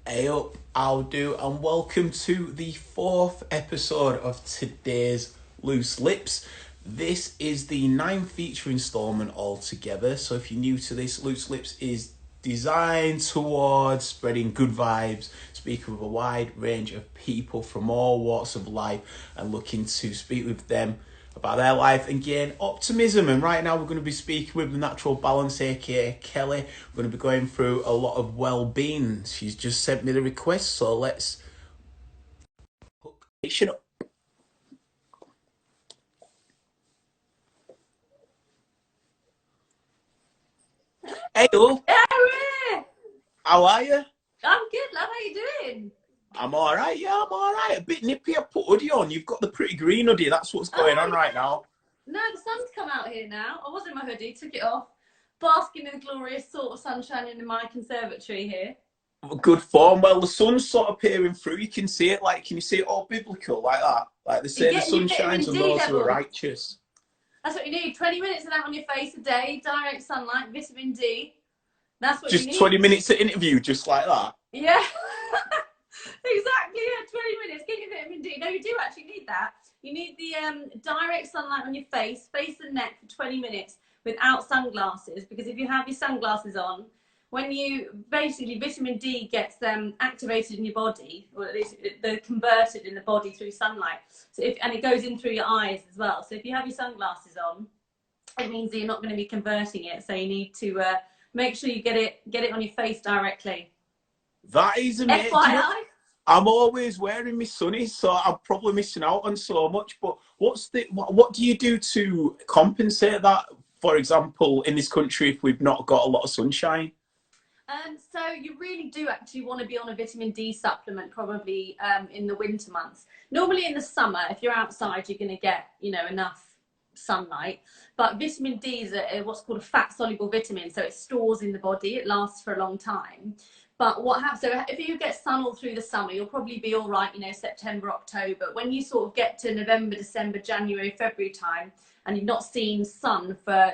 Hey up, I'll do, and welcome to the fourth episode of today's Loose Lips. This is the ninth feature installment altogether. So if you're new to this, Loose Lips is designed towards spreading good vibes, speaking with a wide range of people from all walks of life, and looking to speak with them about their life and gain optimism. And right now we're going to be speaking with the Natural Balance, aka Kelly. We're going to be going through a lot of well-being. She's just sent me the request, so let's hook it up. Hey, Eric! how are you? I'm good, love. How you doing? I'm all right. Yeah, I'm all right. A bit nippy. I put hoodie on. You've got the pretty green hoodie. That's what's going on Oh, right now. no, the sun's come out here now. I was in my hoodie, took it off, basking in the glorious sort of sunshine in my conservatory here. Good form. Well, the sun's sort of peering through. You can see it. Like, can you see it all biblical like that? Like they You're say, the getting your sun shines vitamin on D those who are levels. righteous. That's what you need. 20 minutes of that on your face a day, direct sunlight, vitamin D. That's what you Just need. 20 minutes of interview, just like that. Yeah. Exactly, yeah, 20 minutes. Get your vitamin D. No, you do actually need that. You need the direct sunlight on your face and neck for 20 minutes without sunglasses, because if you have your sunglasses on, when you basically vitamin D gets activated in your body, or at least they're converted in the body through sunlight. So and it goes in through your eyes as well. So if you have your sunglasses on, it means that you're not going to be converting it. So you need to make sure you get it on your face directly. That is amazing. You know, FYI. I'm always wearing my sunnies, so I'm probably missing out on so much. But what do you do to compensate that? For example, in this country, if we've not got a lot of sunshine. So you really do actually want to be on a vitamin D supplement probably in the winter months. Normally in the summer, if you're outside, you're going to get, enough sunlight. But vitamin D is what's called a fat soluble vitamin. So it stores in the body. It lasts for a long time. But what happens, so if you get sun all through the summer, you'll probably be all right, September, October. When you sort of get to November, December, January, February time, and you've not seen sun for,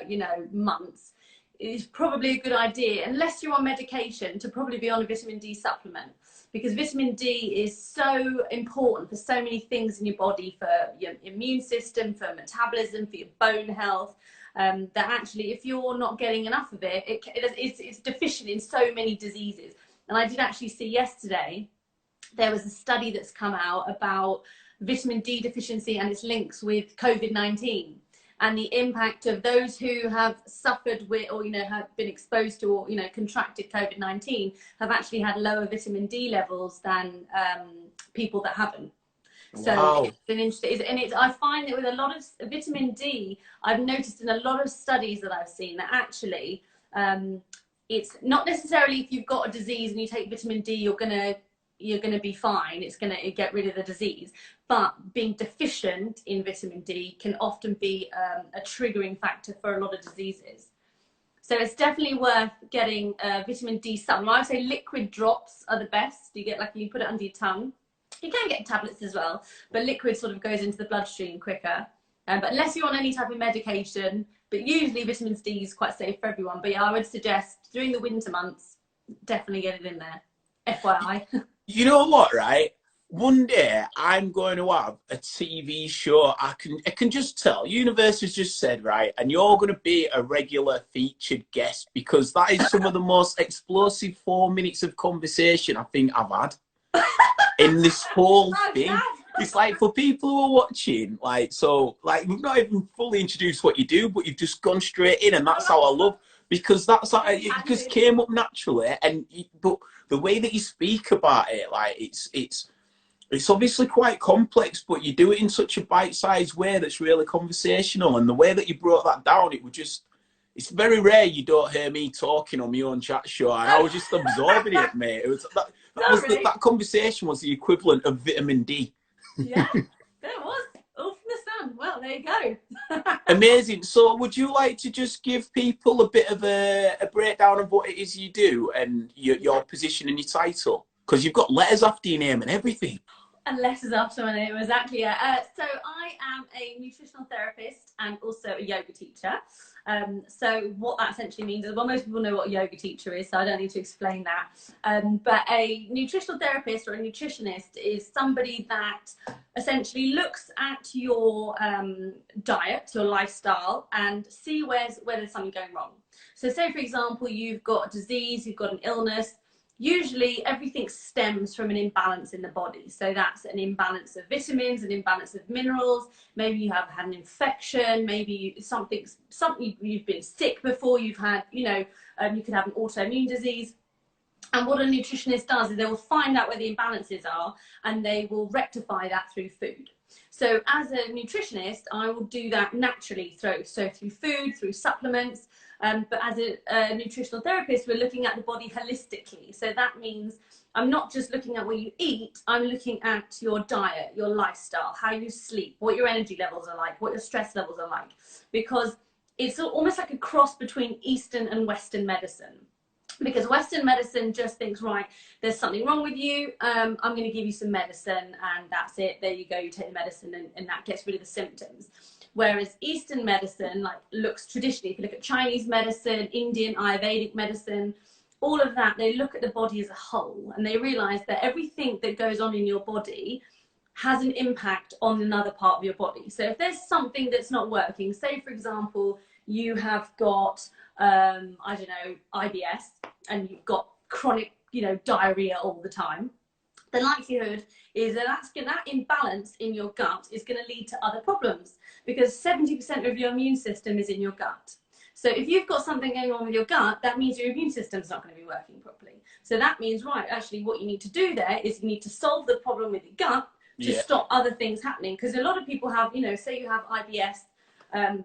months, it's probably a good idea, unless you're on medication, to probably be on a vitamin D supplement, because vitamin D is so important for so many things in your body, for your immune system, for metabolism, for your bone health, that actually if you're not getting enough of it, it's deficient in so many diseases. And I did actually see yesterday, there was a study that's come out about vitamin D deficiency and its links with COVID-19. And the impact of those who have suffered with, or have been exposed to, or contracted COVID-19, have actually had lower vitamin D levels than people that haven't. So Wow. it's been interesting, and I find that with a lot of vitamin D, I've noticed in a lot of studies that I've seen that actually, it's not necessarily if you've got a disease and you take vitamin D, you're gonna be fine. It's gonna get rid of the disease. But being deficient in vitamin D can often be a triggering factor for a lot of diseases. So it's definitely worth getting vitamin D supplement. I would say liquid drops are the best. You put it under your tongue. You can get tablets as well, but liquid sort of goes into the bloodstream quicker. But unless you're on any type of medication, but usually vitamin D is quite safe for everyone. But yeah, I would suggest during the winter months, definitely get it in there. FYI. You know what, right? One day I'm going to have a TV show. I can just tell. Universe has just said, right, and you're going to be a regular featured guest, because that is some of the most explosive 4 minutes of conversation I think I've had in this whole thing. It's like, for people who are watching, we've not even fully introduced what you do, but you've just gone straight in, and that's how I love, because that's like, it just came up naturally, but the way that you speak about it, like it's obviously quite complex, but you do it in such a bite-sized way that's really conversational, and the way that you brought that down, it's very rare you don't hear me talking on my own chat show, and I was just absorbing it, mate. It was that conversation was the equivalent of vitamin D. Yeah, there it was. All from the sun. Well, there you go. Amazing. So would you like to just give people a bit of a breakdown of what it is you do and your position and your title? Because you've got letters after your name and everything. And letters after my name, exactly. Yeah. So I am a nutritional therapist and also a yoga teacher. So what that essentially means is, well, most people know what a yoga teacher is, so I don't need to explain that. But a nutritional therapist or a nutritionist is somebody that essentially looks at your diet, your lifestyle, and see where there's something going wrong. So say, for example, you've got a disease, you've got an illness. Usually everything stems from an imbalance in the body. So that's an imbalance of vitamins, an imbalance of minerals. Maybe you have had an infection, maybe something you've been sick before, you've had, you could have an autoimmune disease. And what a nutritionist does is they will find out where the imbalances are and they will rectify that through food. So as a nutritionist, I will do that naturally through food, through supplements. But as a nutritional therapist, we're looking at the body holistically. So that means I'm not just looking at what you eat, I'm looking at your diet, your lifestyle, how you sleep, what your energy levels are like, what your stress levels are like. Because it's almost like a cross between Eastern and Western medicine. Because Western medicine just thinks, right, there's something wrong with you, I'm going to give you some medicine and that's it. There you go, you take the medicine and that gets rid of the symptoms. Whereas Eastern medicine, like, looks traditionally, if you look at Chinese medicine, Indian, Ayurvedic medicine, all of that, they look at the body as a whole and they realize that everything that goes on in your body has an impact on another part of your body. So if there's something that's not working, say, for example, you have got, IBS and you've got chronic, diarrhea all the time, the likelihood is that that imbalance in your gut is going to lead to other problems, because 70% of your immune system is in your gut. So if you've got something going on with your gut, that means your immune system's not going to be working properly. So that means, right, actually what you need to do there is you need to solve the problem with your gut to stop other things happening. Because a lot of people have, say you have IBS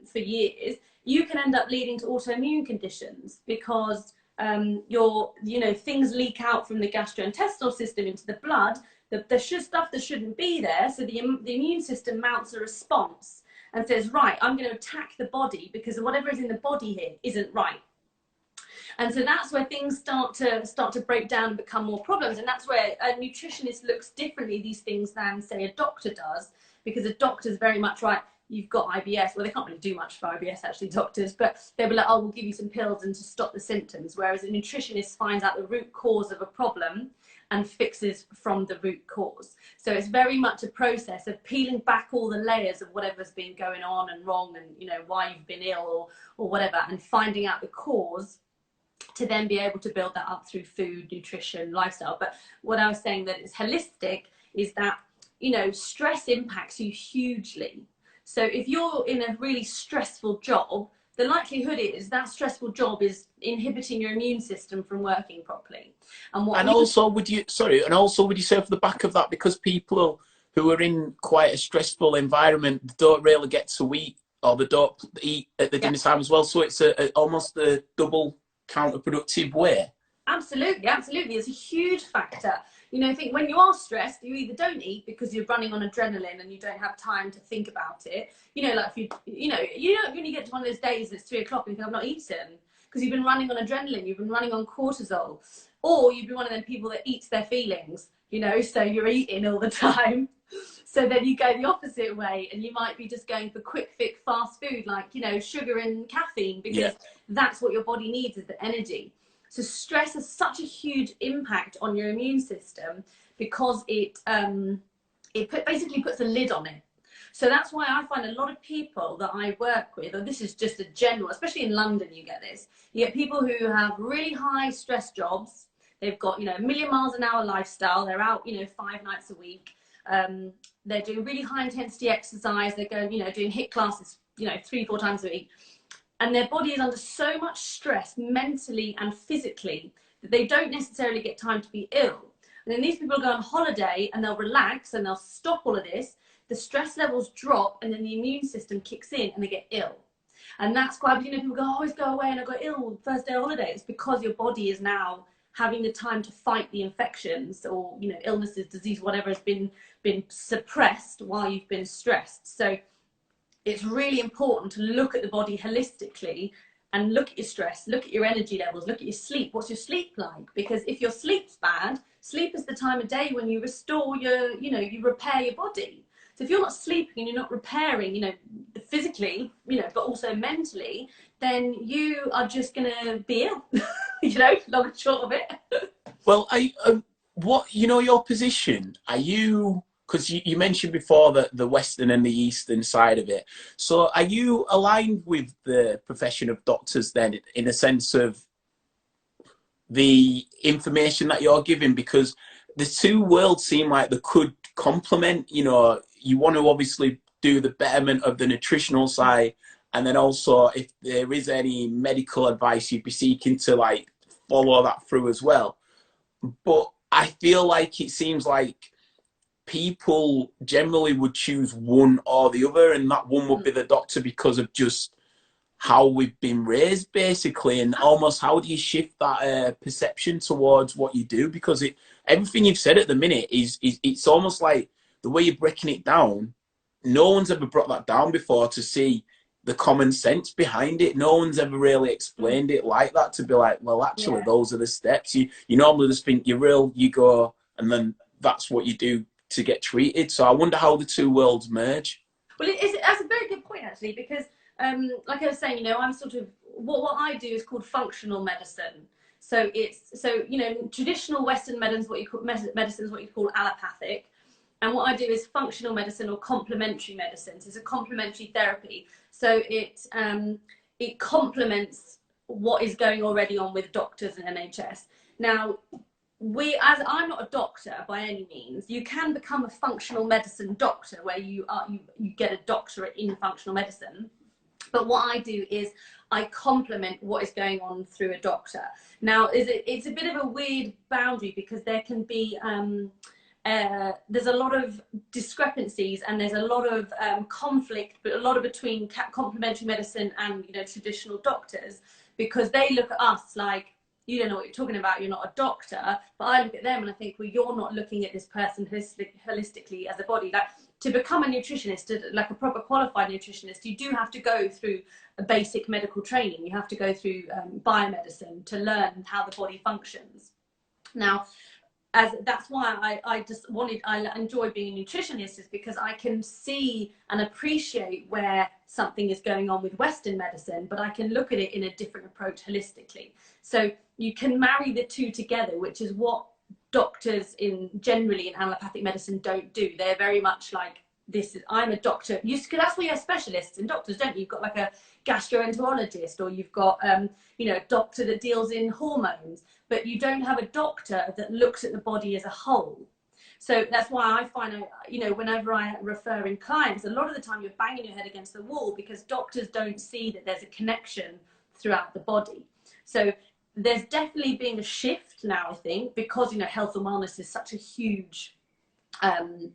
for years, you can end up leading to autoimmune conditions because things leak out from the gastrointestinal system into the blood, the stuff that shouldn't be there. So the immune system mounts a response and says, right, I'm going to attack the body because whatever is in the body here isn't right. And so that's where things start to break down and become more problems. And that's where a nutritionist looks differently at these things than, say, a doctor does, because a doctor's very much, right, you've got IBS. Well, they can't really do much for IBS, actually, doctors, but they'll be like, oh, we'll give you some pills and to stop the symptoms. Whereas a nutritionist finds out the root cause of a problem and fixes from the root cause. So it's very much a process of peeling back all the layers of whatever's been going on and wrong and, why you've been ill or whatever, and finding out the cause to then be able to build that up through food, nutrition, lifestyle. But what I was saying that is holistic is that, stress impacts you hugely. So if you're in a really stressful job, the likelihood is that stressful job is inhibiting your immune system from working properly. And also would you say off the back of that, because people who are in quite a stressful environment don't really get to eat, or they don't eat at the dinner time as well, so it's almost a double counterproductive way? Absolutely. It's a huge factor. I think when you are stressed, you either don't eat because you're running on adrenaline and you don't have time to think about it. Like if you don't really get to one of those days it's 3 o'clock and you think, I've not eaten, because you've been running on adrenaline, you've been running on cortisol, or you've been one of them people that eats their feelings, so you're eating all the time. So then you go the opposite way and you might be just going for quick fix fast food, like, sugar and caffeine, because that's what your body needs, is the energy. So stress has such a huge impact on your immune system because it basically puts a lid on it. So that's why I find a lot of people that I work with, and this is just a general, especially in London, you get this. You get people who have really high stress jobs. They've got, a million miles an hour lifestyle. They're out, 5 nights a week. They're doing really high intensity exercise. They're going, doing HIIT classes, 3-4 times a week. And their body is under so much stress mentally and physically that they don't necessarily get time to be ill. And then these people go on holiday and they'll relax and they'll stop all of this. The stress levels drop and then the immune system kicks in and they get ill. And that's why, people go, I always go away and I got ill first day of holiday. It's because your body is now having the time to fight the infections or, illnesses, disease, whatever has been suppressed while you've been stressed. So it's really important to look at the body holistically and look at your stress, look at your energy levels, look at your sleep. What's your sleep like? Because if your sleep's bad, sleep is the time of day when you restore your, you know, you repair your body. So if you're not sleeping and you're not repairing, you know, physically, you know, but also mentally, then you are just going to be ill, you know, long and short of it. Well, what, you know, your position, are you, because you mentioned before that the Western and the Eastern side of it. So are you aligned with the profession of doctors then, in a sense of the information that you're giving? Because the two worlds seem like they could complement. You know, you want to obviously do the betterment of the nutritional side, and then also if there is any medical advice, you'd be seeking to like follow that through as well. But I feel like it seems like people generally would choose one or the other, and that one would be the doctor because of just how we've been raised, basically. And almost, how do you shift that perception towards what you do? Because everything you've said at the minute is it's almost like the way you're breaking it down. No one's ever brought that down before, to see the common sense behind it. No one's ever really explained it like that, to be like, well, actually, those are the steps. You normally just think you go, and then that's what you do to get treated. So I wonder how the two worlds merge. Well, that's a very good point, actually, because like I was saying, you know, I'm sort of, what I do is called functional medicine. So you know, traditional Western medicine is what you call allopathic. And what I do is functional medicine or complementary medicine. So it's a complementary therapy. So it complements what is going already on with doctors and NHS. Now, as I'm not a doctor by any means, you can become a functional medicine doctor, where you get a doctorate in functional medicine. But what I do is I complement what is going on through a doctor. Now, it's a bit of a weird boundary, because there can be there's a lot of discrepancies, and there's a lot of conflict, but a lot of between complementary medicine and, you know, traditional doctors, because they look at us like, you don't know what you're talking about, you're not a doctor. But I look at them and I think, well, you're not looking at this person holistically as a body. Like, to become a nutritionist, like a proper qualified nutritionist, you do have to go through a basic medical training. You have to go through biomedicine to learn how the body functions. Now, that's why I enjoy being a nutritionist, is because I can see and appreciate where something is going on with Western medicine, but I can look at it in a different approach holistically. So you can marry the two together, which is what doctors generally in allopathic medicine don't do. They're very much like, I'm a doctor. That's where you have specialists in doctors, don't you? You've got like a gastroenterologist, or you've got you know, a doctor that deals in hormones, but you don't have a doctor that looks at the body as a whole. So that's why I find, you know, whenever I refer in clients, a lot of the time you're banging your head against the wall, because doctors don't see that there's a connection throughout the body. So there's definitely been a shift now, I think, because, you know, health and wellness is such a huge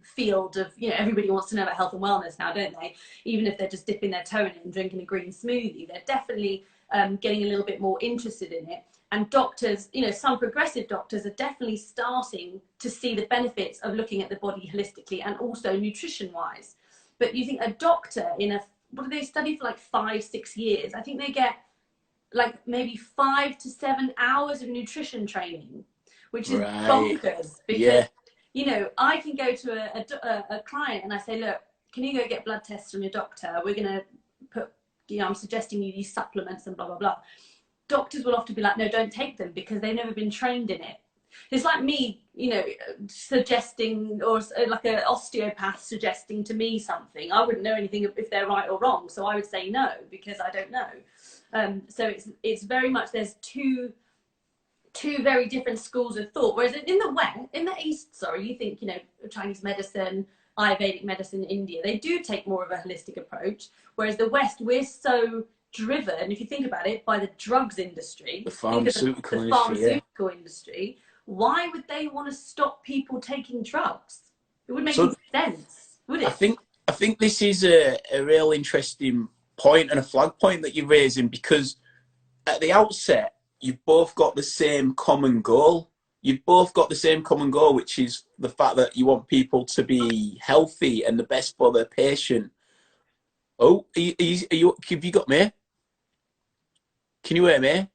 field of, you know, everybody wants to know about health and wellness now, don't they? Even if they're just dipping their toe in it and drinking a green smoothie, they're definitely getting a little bit more interested in it. And doctors, you know, some progressive doctors are definitely starting to see the benefits of looking at the body holistically and also nutrition wise. But you think a doctor what do they study for, like 5-6 years? I think they get like maybe 5 to 7 hours of nutrition training, which is bonkers, because you know, I can go to a client and I say, look, can you go get blood tests from your doctor? We're going to put, you know, I'm suggesting you use supplements and blah, blah, blah. Doctors will often be like, no, don't take them, because they've never been trained in it. It's like me, you know, suggesting, or like an osteopath suggesting to me something. I wouldn't know anything if they're right or wrong. So I would say no, because I don't know. So it's very much, there's two very different schools of thought. Whereas in the East, you think, you know, Chinese medicine, Ayurvedic medicine, India, they do take more of a holistic approach. Whereas the West, we're so driven, if you think about it, by the drugs industry, the pharmaceutical industry. Why would they want to stop people taking drugs? It wouldn't make any sense, would it? I think this is a real interesting point and a flag point that you're raising, because at the outset, you've both got the same common goal. You've both got the same common goal, which is the fact that you want people to be healthy and the best for their patient. Oh, have you got me? Can you hear me?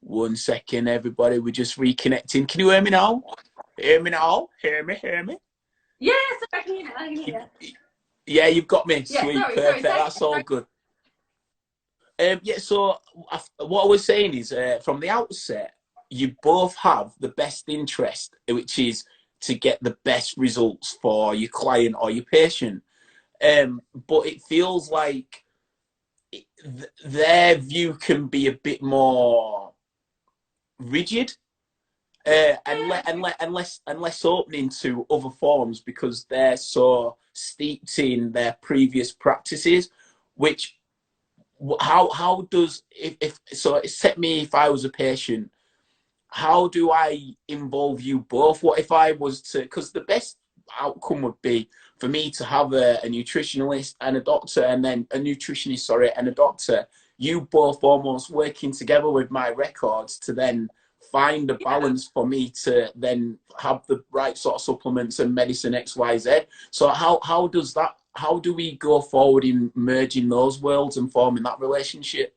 1 second, everybody. We're just reconnecting. Can you hear me now? Hear me now? Hear me? Hear me? Yes, I can hear. I can hear. Yeah, you've got me. Yeah, Sweet, sorry. perfect. That's all good. Yeah. So what I was saying is, from the outset, you both have the best interest, which is to get the best results for your client or your patient. But it feels like their view can be a bit more rigid, and less opening to other forms because they're so steeped in their previous practices. Which how does if so? Set me if I was a patient. How do I involve you both? What if I was to? Because the best outcome would be for me to have a nutritionalist and a doctor, and then a nutritionist, sorry, and a doctor. You both almost working together with my records to then find a balance for me to then have the right sort of supplements and medicine XYZ. So how does that? How do we go forward in merging those worlds and forming that relationship?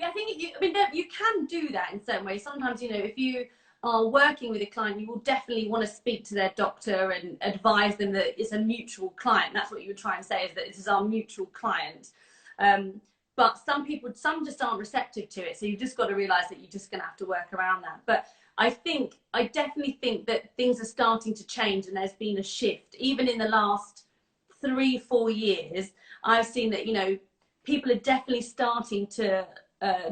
I think you can do that in certain ways. Sometimes, if you are working with a client, you will definitely want to speak to their doctor and advise them that it's a mutual client. That's what you would try and say, is that this is our mutual client. But some just aren't receptive to it. So you've just got to realize that you're just going to have to work around that. But I definitely think that things are starting to change, and there's been a shift. Even in the last 3-4 years, I've seen that, people are definitely starting to,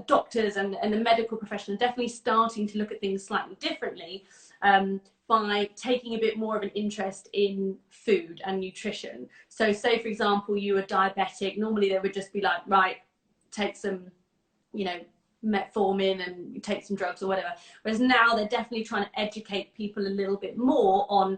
doctors and the medical profession are definitely starting to look at things slightly differently, by taking a bit more of an interest in food and nutrition. So say, for example, you were diabetic, normally they would just be like, right, take some, metformin and take some drugs or whatever. Whereas now they're definitely trying to educate people a little bit more on,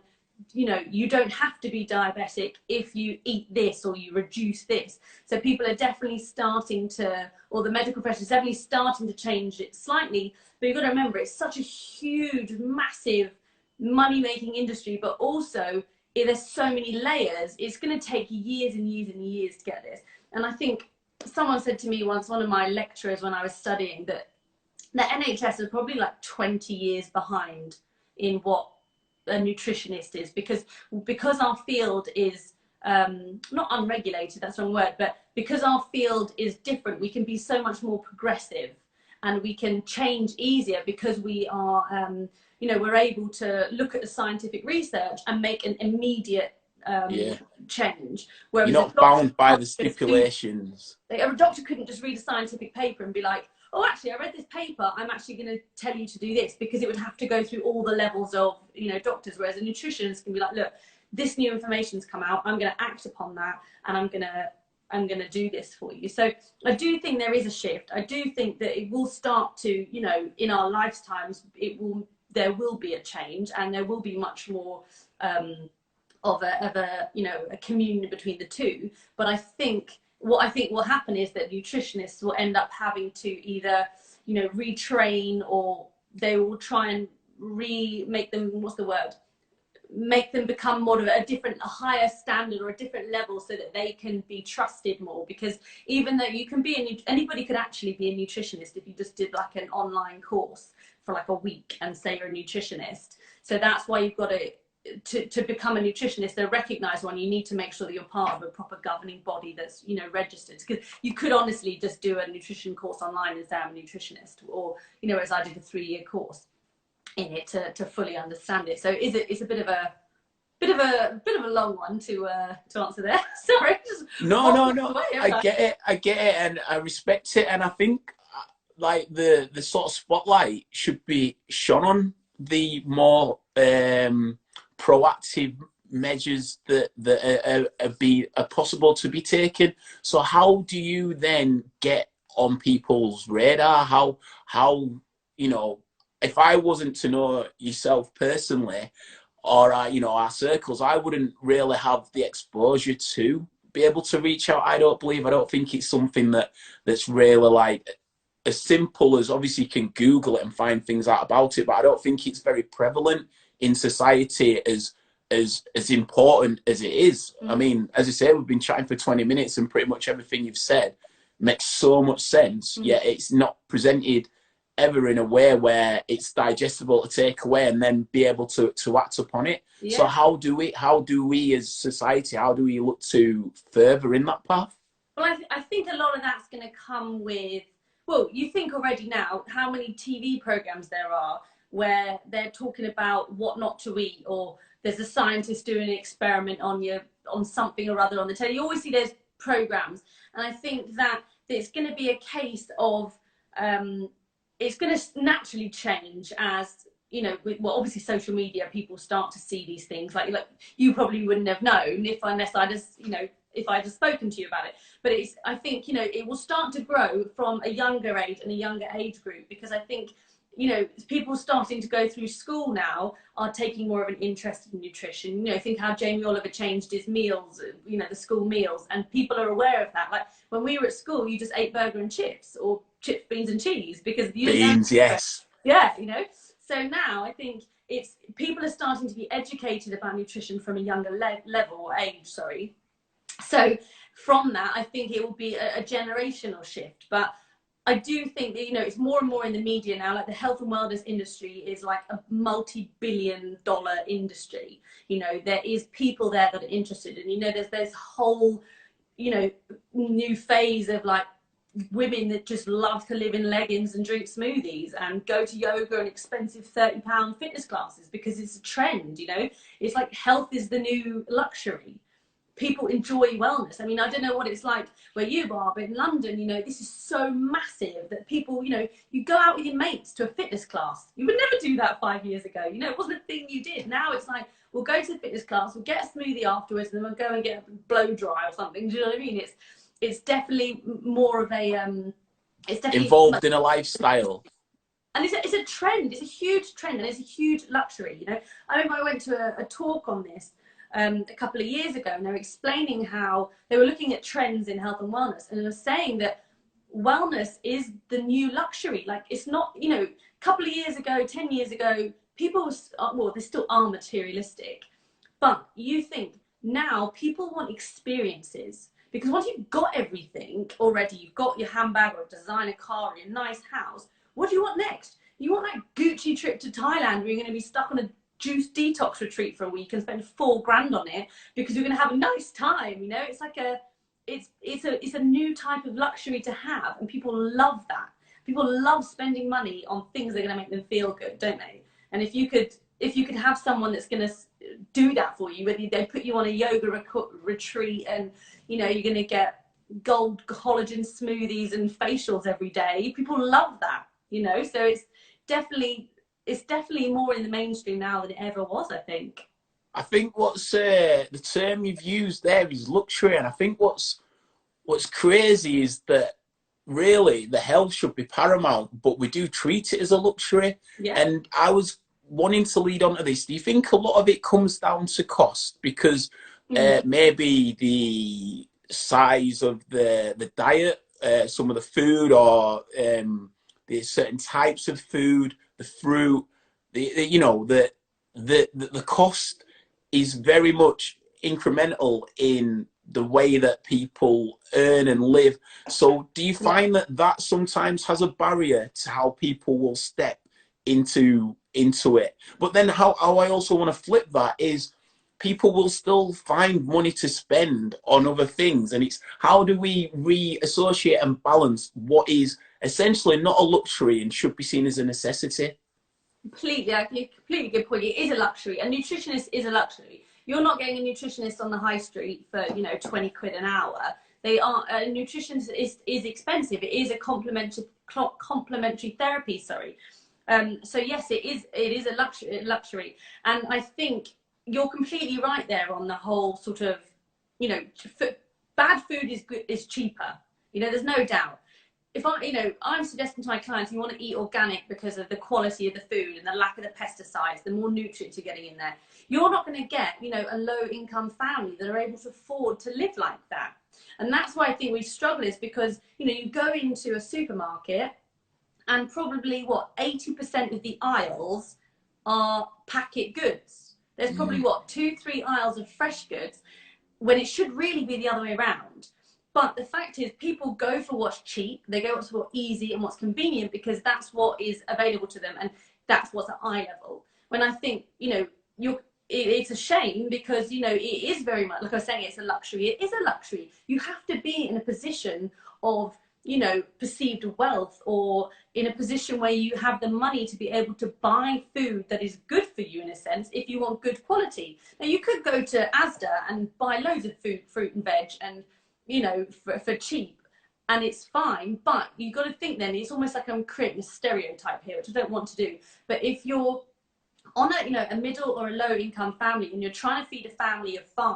you don't have to be diabetic if you eat this or you reduce this. So people are definitely starting to, or the medical profession is definitely starting to change it slightly. But you've got to remember, it's such a huge, massive money-making industry, but also there's so many layers. It's going to take years and years and years to get this. And I think someone said to me once, one of my lecturers when I was studying, that the NHS is probably like 20 years behind in what a nutritionist is, because our field is not unregulated, that's the wrong word, but because our field is different, we can be so much more progressive and we can change easier because we are we're able to look at the scientific research and make an immediate change. Whereas you're not bound by the stipulations. A doctor couldn't just read a scientific paper and be like, oh, actually, I read this paper, I'm actually going to tell you to do this, because it would have to go through all the levels of, doctors. Whereas a nutritionist can be like, look, this new information's come out, I'm going to act upon that, and I'm going to do this for you. So I do think there is a shift. I do think that it will start to, in our lifetimes, there will be a change, and there will be much more of a communion between the two. But I think what will happen is that nutritionists will end up having to either, retrain, or they will try and make them, make them become more of a higher standard or a different level, so that they can be trusted more. Because even though you can be anybody could actually be a nutritionist if you just did like an online course for like a week and say you're a nutritionist. So that's why you've got to become a nutritionist, a recognized one, you need to make sure that you're part of a proper governing body that's registered. Because you could honestly just do a nutrition course online and say I'm a nutritionist, or as I did a 3-year course in it to fully understand it. So it's a bit of a long one to answer there. Sorry. No. I get it, and I respect it, and I think like the sort of spotlight should be shone on the more proactive measures that are possible to be taken. So how do you then get on people's radar? How if I wasn't to know yourself personally, or our circles, I wouldn't really have the exposure to be able to reach out. I don't think it's something that's really like as simple as, obviously you can Google it and find things out about it, but I don't think it's very prevalent in society as as important as it is. I mean, as I say, we've been chatting for 20 minutes and pretty much everything you've said makes so much sense, yet it's not presented ever in a way where it's digestible to take away and then be able to act upon it. So how do we as society, how do we look to further in that path? Well, I think a lot of that's going to come with, well, you think already now how many TV programs there are where they're talking about what not to eat, or there's a scientist doing an experiment on something or other on the telly. You always see those programs, and I think that it's going to be a case of it's going to naturally change as, you know, well, obviously social media, people start to see these things like you probably wouldn't have known unless I just, you know, if I had spoken to you about it. But I think, you know, it will start to grow from a younger age and a younger age group, because I think, you know, people starting to go through school now are taking more of an interest in nutrition. You know, think how Jamie Oliver changed his meals, you know, the school meals, and people are aware of that. Like when we were at school, you just ate burger and chips, or chips, beans and cheese, because you beans, yes. Yeah, you know. So now I think people are starting to be educated about nutrition from a younger level or age, sorry. So from that, I think it will be a generational shift. But I do think that, you know, it's more and more in the media now. Like the health and wellness industry is like a multi-billion-dollar industry. You know, there is people there that are interested, and you know, there's whole, you know, new phase of like women that just love to live in leggings and drink smoothies and go to yoga and expensive £30 fitness classes because it's a trend. You know, it's like health is the new luxury. People enjoy wellness. I mean, I don't know what it's like where you are, but in London, you know, this is so massive that people, you know, you go out with your mates to a fitness class. You would never do that 5 years ago. You know, it wasn't a thing you did. Now it's like, we'll go to the fitness class, we'll get a smoothie afterwards, and then we'll go and get a blow dry or something. Do you know what I mean? It's definitely more of a, it's definitely involved in a lifestyle. And it's a trend. It's a huge trend, and it's a huge luxury. You know, I remember I went to a talk on this a couple of years ago, and they were explaining how they were looking at trends in health and wellness, and they were saying that wellness is the new luxury. Like, it's not, you know, a couple of years ago, 10 years ago, people, well, they still are materialistic, but you think now people want experiences, because once you've got everything already, you've got your handbag or a designer car or your nice house, what do you want next? You want that Gucci trip to Thailand where you're going to be stuck on a juice detox retreat for a week and spend $4,000 on it because you're going to have a nice time. You know, it's like it's a new type of luxury to have, and people love that. People love spending money on things that are going to make them feel good, don't they? And if you could have someone that's going to do that for you, whether they put you on a yoga retreat and, you know, you're going to get gold collagen smoothies and facials every day, people love that, you know. So it's definitely more in the mainstream now than it ever was, I think. I think what's the term you've used there is luxury, and I think what's crazy is that really the health should be paramount, but we do treat it as a luxury. Yeah. And I was wanting to lead on to this. Do you think a lot of it comes down to cost? Because maybe the size of the diet, some of the food, or the certain types of food, the fruit, you know, the cost is very much incremental in the way that people earn and live. So do you find that sometimes has a barrier to how people will step into it? But then how I also want to flip that is people will still find money to spend on other things, and it's how do we reassociate and balance what is essentially not a luxury and should be seen as a necessity? Completely good point. It is a luxury. A nutritionist is a luxury. You're not getting a nutritionist on the high street for, you know, 20 quid an hour. A nutritionist is expensive. It is a complementary therapy, sorry. So yes, it is a luxury. And I think you're completely right there on the whole sort of, you know, bad food is cheaper. You know, there's no doubt. If I'm suggesting to my clients, you want to eat organic because of the quality of the food and the lack of the pesticides, the more nutrients you're getting in there. You're not going to get, you know, a low income family that are able to afford to live like that. And that's why I think we struggle, is because, you know, you go into a supermarket and probably 80% of the aisles are packet goods. there's probably what, 2-3 aisles of fresh goods, when it should really be the other way around. But the fact is, people go for what's cheap, they go for what's easy and what's convenient, because that's what is available to them, and that's what's at eye level. When I think, you know, it's a shame, because, you know, it is very much, like I was saying, it's a luxury. It is a luxury. You have to be in a position of, you know, perceived wealth, or in a position where you have the money to be able to buy food that is good for you, in a sense, if you want good quality. Now, you could go to Asda and buy loads of food, fruit and veg, and, you know, for cheap, and it's fine. But you've got to think, then it's almost like I'm creating a stereotype here, which I don't want to do. But if you're on a, you know, a middle or a low income family, and you're trying to feed a family of 5,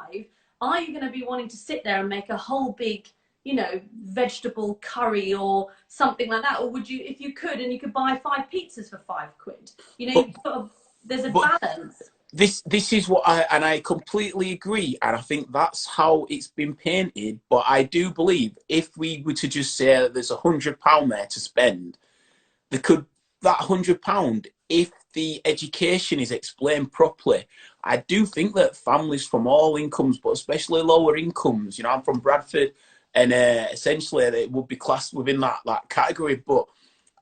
are you going to be wanting to sit there and make a whole big, you know, vegetable curry or something like that? Or would you, if you could, and you could buy 5 pizzas for £5? You know, there's a balance. This is what I completely agree, and I think that's how it's been painted. But I do believe, if we were to just say that there's £100 there to spend, that £100, if the education is explained properly, I do think that families from all incomes, but especially lower incomes, you know, I'm from Bradford, and essentially it would be classed within that category. But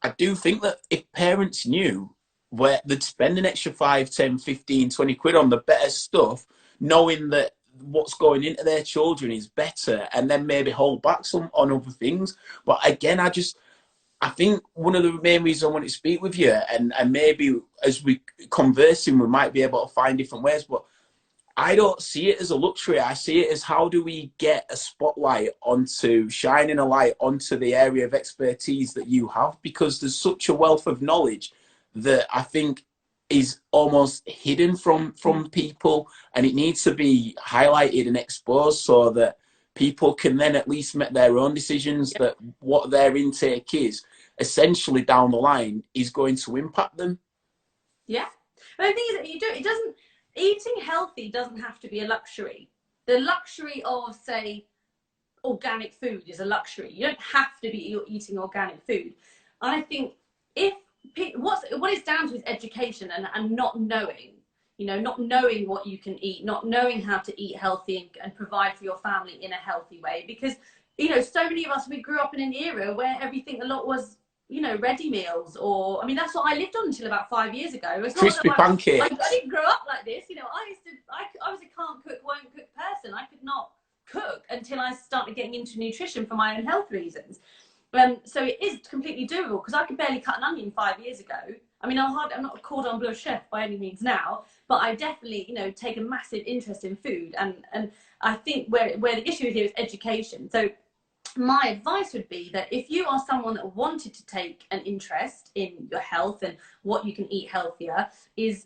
I do think that if parents knew where they'd spend an extra 5, 10, 15, 20 quid on the better stuff, knowing that what's going into their children is better, and then maybe hold back some on other things. But again, I think one of the main reasons I want to speak with you, and maybe as we conversing, we might be able to find different ways, but I don't see it as a luxury. I see it as, how do we get a spotlight onto, shining a light onto the area of expertise that you have? Because there's such a wealth of knowledge that I think is almost hidden from people, and it needs to be highlighted and exposed so that people can then at least make their own decisions, that what their intake is essentially down the line is going to impact them. Yeah. But the thing is, eating healthy doesn't have to be a luxury. The luxury of, say, organic food is a luxury. You don't have to be eating organic food. And I think what it's down to is education, and not knowing, you know, not knowing what you can eat, not knowing how to eat healthy and provide for your family in a healthy way. Because, you know, so many of us, we grew up in an era where everything, a lot was, you know, ready meals, or, I mean, that's what I lived on until about 5 years ago. It's not crispy pancakes. I didn't grow up like this, you know. I was a can't cook, won't cook person. I could not cook until I started getting into nutrition for my own health reasons. So it is completely doable, because I could barely cut an onion 5 years ago. I mean, I'm not a cordon bleu chef by any means now, but I definitely, you know, take a massive interest in food, and I think where the issue here is education. So my advice would be that if you are someone that wanted to take an interest in your health and what you can eat healthier, is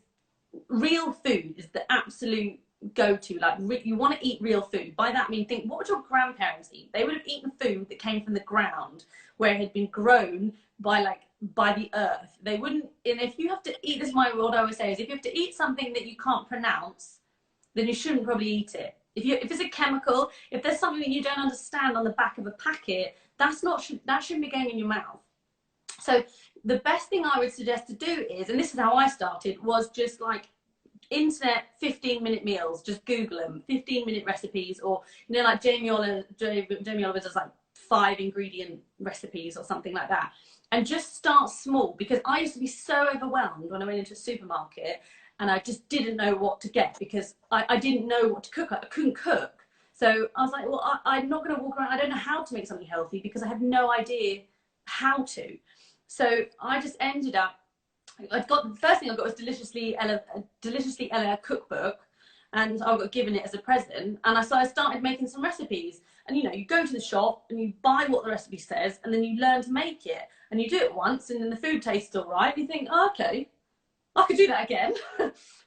real food is the absolute go-to. Like, you want to eat real food. By that I mean, think, what would your grandparents eat? They would have eaten food that came from the ground, where it had been grown by the earth. They wouldn't, and if you have to eat, this is what I always say, is if you have to eat something that you can't pronounce, then you shouldn't probably eat it. If it's a chemical, if there's something that you don't understand on the back of a packet, that shouldn't be going in your mouth. So the best thing I would suggest to do is, and this is how I started, was just like internet 15-minute meals. Just Google them, 15-minute recipes, or, you know, like Jamie Oliver does like 5 ingredient recipes or something like that. And just start small, because I used to be so overwhelmed when I went into a supermarket, and I just didn't know what to get, because I didn't know what to cook. I couldn't cook. So I was like, well, I'm not going to walk around. I don't know how to make something healthy, because I have no idea how to. So I just ended up, the first thing I got was Deliciously Ella cookbook, and I got given it as a present. And so I started making some recipes. And, you know, you go to the shop and you buy what the recipe says, and then you learn to make it. And you do it once, and then the food tastes all right. And you think, oh, okay, I could do that again.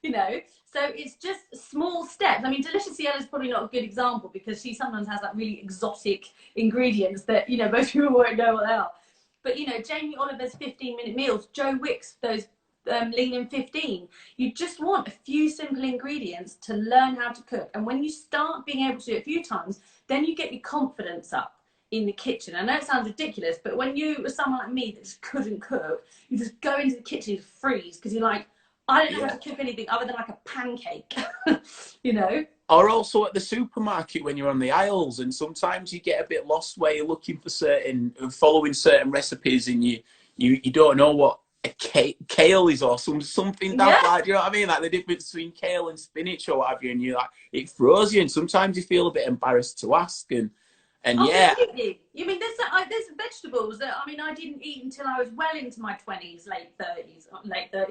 You know, so it's just small steps. I mean, Deliciously Ella is probably not a good example, because she sometimes has like really exotic ingredients that, you know, most people won't know what they are. But, you know, Jamie Oliver's 15-minute meals, Joe Wick's those Lean in 15. You just want a few simple ingredients to learn how to cook. And when you start being able to do it a few times, then you get your confidence up in the kitchen. I know it sounds ridiculous, but when you were someone like me that just couldn't cook, you just go into the kitchen and freeze, because you're like, I don't know how to cook anything other than like a pancake, you know. Or also at the supermarket when you're on the aisles, and sometimes you get a bit lost where you're looking for following certain recipes, and you don't know what a kale is or something that like, you know what I mean? Like the difference between kale and spinach or what have you, and you like it throws you, and sometimes you feel a bit embarrassed to ask, and completely. You mean there's vegetables that I didn't eat until I was well into my 20s, late 30s or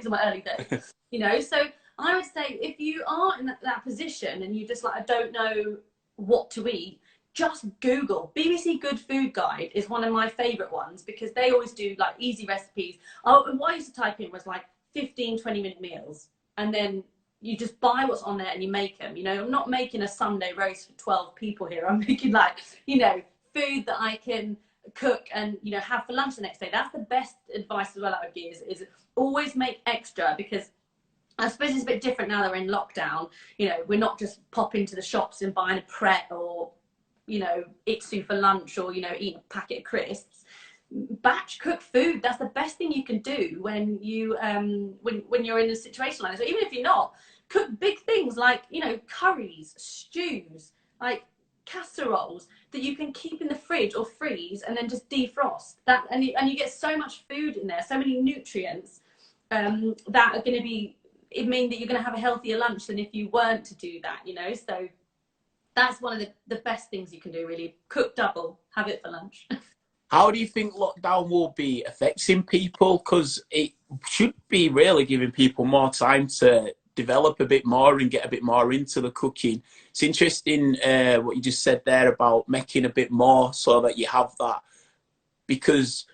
my early 30s, you know. So I would say if you are in that position and you just like, I don't know what to eat, just Google. BBC Good Food Guide is one of my favorite ones because they always do like easy recipes. What I used to type in was like 15-20 minute meals, and then you just buy what's on there and you make them. You know, I'm not making a Sunday roast for 12 people here. I'm making like, you know, food that I can cook and, you know, have for lunch the next day. That's the best advice as well I would give is always make extra, because I suppose it's a bit different now that we're in lockdown. You know, we're not just popping to the shops and buying a Pret or, you know, Itsu for lunch, or, you know, eating a packet of crisps. Batch cook food. That's the best thing you can do when you when you're in a situation like this. Or even if you're not, cook big things like, you know, curries, stews, like casseroles that you can keep in the fridge or freeze and then just defrost. That and you get so much food in there, so many nutrients that are going to mean that you're going to have a healthier lunch than if you weren't to do that, you know. So that's one of the best things you can do, really. Cook double, have it for lunch. How do you think lockdown will be affecting people? Because it should be really giving people more time to develop a bit more and get a bit more into the cooking. It's interesting what you just said there about making a bit more so that you have that, because